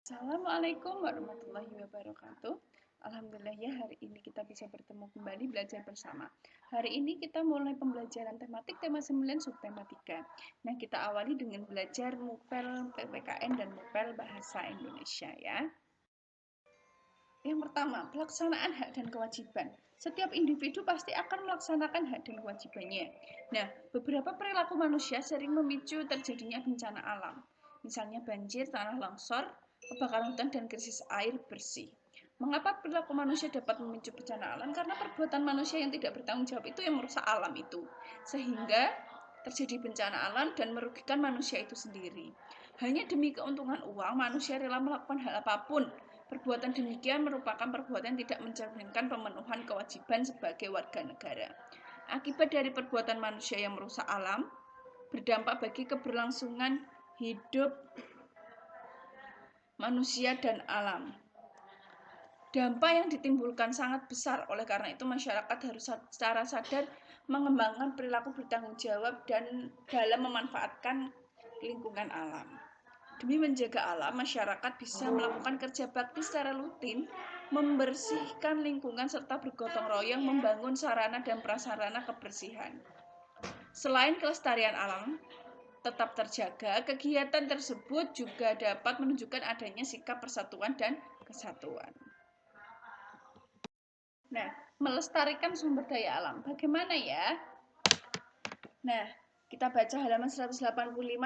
Assalamualaikum warahmatullahi wabarakatuh. Alhamdulillah ya, hari ini kita bisa bertemu kembali belajar bersama. Hari ini kita mulai pembelajaran tematik tema 9 subtema 3. Nah, kita awali dengan belajar MUPEL PPKN dan MUPEL Bahasa Indonesia ya. Yang pertama, pelaksanaan hak dan kewajiban. Setiap individu pasti akan melaksanakan hak dan kewajibannya. Nah, beberapa perilaku manusia sering memicu terjadinya bencana alam. Misalnya banjir, tanah longsor, kebakaran hutan, dan krisis air bersih. Mengapa perilaku manusia dapat memicu bencana alam? Karena perbuatan manusia yang tidak bertanggung jawab itu yang merusak alam itu. Sehingga terjadi bencana alam dan merugikan manusia itu sendiri. Hanya demi keuntungan uang, manusia rela melakukan hal apapun. Perbuatan demikian merupakan perbuatan tidak mencerminkan pemenuhan kewajiban sebagai warga negara. Akibat dari perbuatan manusia yang merusak alam, berdampak bagi keberlangsungan hidup manusia dan alam. Dampak yang ditimbulkan sangat besar, oleh karena itu masyarakat harus secara sadar mengembangkan perilaku bertanggung jawab dan dalam memanfaatkan lingkungan alam. Demi menjaga alam, masyarakat bisa melakukan kerja bakti secara rutin, membersihkan lingkungan serta bergotong royong membangun sarana dan prasarana kebersihan. Selain kelestarian alam tetap terjaga, kegiatan tersebut juga dapat menunjukkan adanya sikap persatuan dan kesatuan. Nah, melestarikan sumber daya alam. Bagaimana ya? Nah, kita baca halaman 185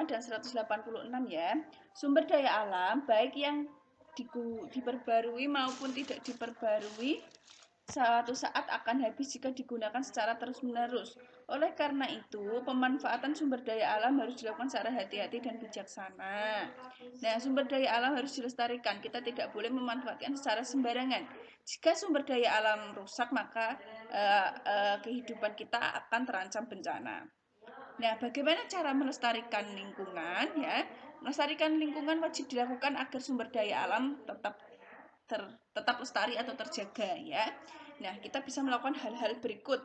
dan 186 ya. Sumber daya alam, baik yang diperbarui maupun tidak diperbarui, suatu saat akan habis jika digunakan secara terus-menerus. Oleh karena itu, pemanfaatan sumber daya alam harus dilakukan secara hati-hati dan bijaksana. Nah, sumber daya alam harus dilestarikan. Kita tidak boleh memanfaatkan secara sembarangan. Jika sumber daya alam rusak, maka kehidupan kita akan terancam bencana. Nah, bagaimana cara melestarikan lingkungan ya? Melestarikan lingkungan wajib dilakukan agar sumber daya alam tetap lestari atau terjaga ya. Nah, kita bisa melakukan hal-hal berikut.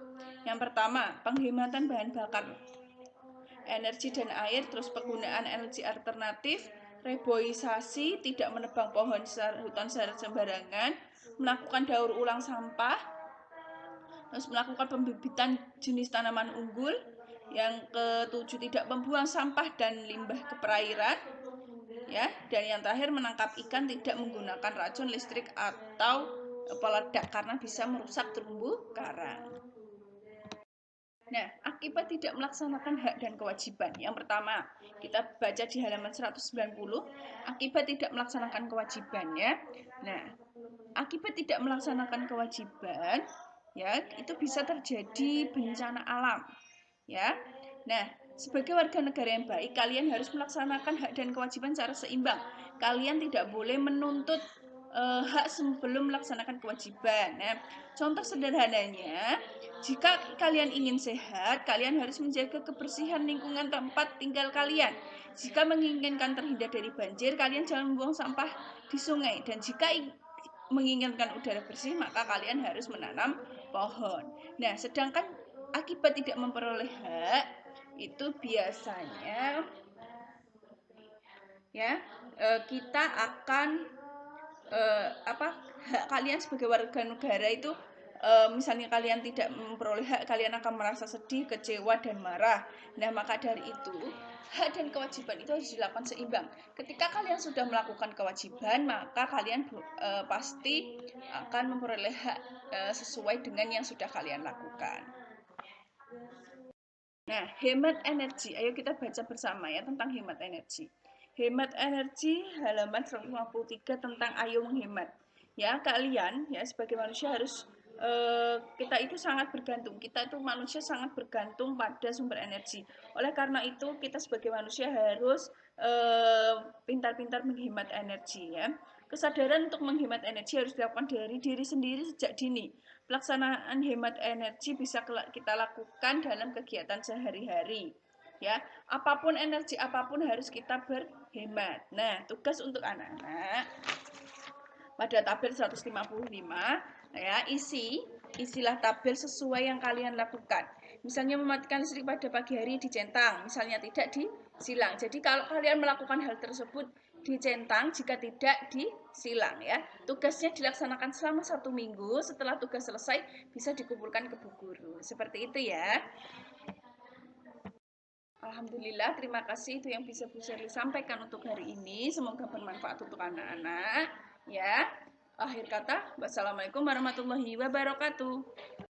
Yang pertama, penghematan bahan bakar energi dan air, terus penggunaan energi alternatif, reboisasi, tidak menebang pohon hutan secara sembarangan, melakukan daur ulang sampah, terus melakukan pembibitan jenis tanaman unggul. Yang ketujuh, tidak membuang sampah dan limbah ke perairan ya. Dan yang terakhir, menangkap ikan tidak menggunakan racun, listrik atau peledak karena bisa merusak terumbu karang. Nah, akibat tidak melaksanakan hak dan kewajiban. Yang pertama, kita baca di halaman 190, akibat tidak melaksanakan kewajibannya. Nah, akibat tidak melaksanakan kewajiban ya, itu bisa terjadi bencana alam. Ya. Nah, sebagai warga negara yang baik, kalian harus melaksanakan hak dan kewajiban secara seimbang. Kalian tidak boleh menuntut hak sebelum melaksanakan kewajiban. Nah, contoh sederhananya, jika kalian ingin sehat, kalian harus menjaga kebersihan lingkungan tempat tinggal kalian. Jika menginginkan terhindar dari banjir, kalian jangan membuang sampah di sungai. Dan jika menginginkan udara bersih, maka kalian harus menanam pohon. Nah, sedangkan akibat tidak memperoleh hak itu biasanya ya kita akan hak kalian sebagai warga negara itu misalnya kalian tidak memperoleh hak, kalian akan merasa sedih, kecewa dan marah. Nah, maka dari itu hak dan kewajiban itu harus dilakukan seimbang. Ketika kalian sudah melakukan kewajiban, maka kalian pasti akan memperoleh hak sesuai dengan yang sudah kalian lakukan. Nah, hemat energi. Ayo kita baca bersama ya tentang hemat energi. Hemat energi halaman 153 tentang ayo menghemat. Ya, kalian ya sebagai manusia harus kita itu sangat bergantung. Kita itu manusia sangat bergantung pada sumber energi. Oleh karena itu, kita sebagai manusia harus pintar-pintar menghemat energi ya. Kesadaran untuk menghemat energi harus dilakukan dari diri sendiri sejak dini. Pelaksanaan hemat energi bisa kita lakukan dalam kegiatan sehari-hari. Ya, apapun energi apapun harus kita berhemat. Nah, tugas untuk anak-anak pada tabel 155 ya, isilah tabel sesuai yang kalian lakukan. Misalnya mematikan listrik pada pagi hari dicentang, misalnya tidak disilang. Jadi kalau kalian melakukan hal tersebut dicentang, jika tidak disilang ya. Tugasnya dilaksanakan selama 1 minggu, setelah tugas selesai bisa dikumpulkan ke bu guru. Seperti itu ya. Alhamdulillah, terima kasih itu yang bisa Bu Sherly sampaikan untuk hari ini. Semoga bermanfaat untuk anak-anak ya. Akhir kata, wassalamualaikum warahmatullahi wabarakatuh.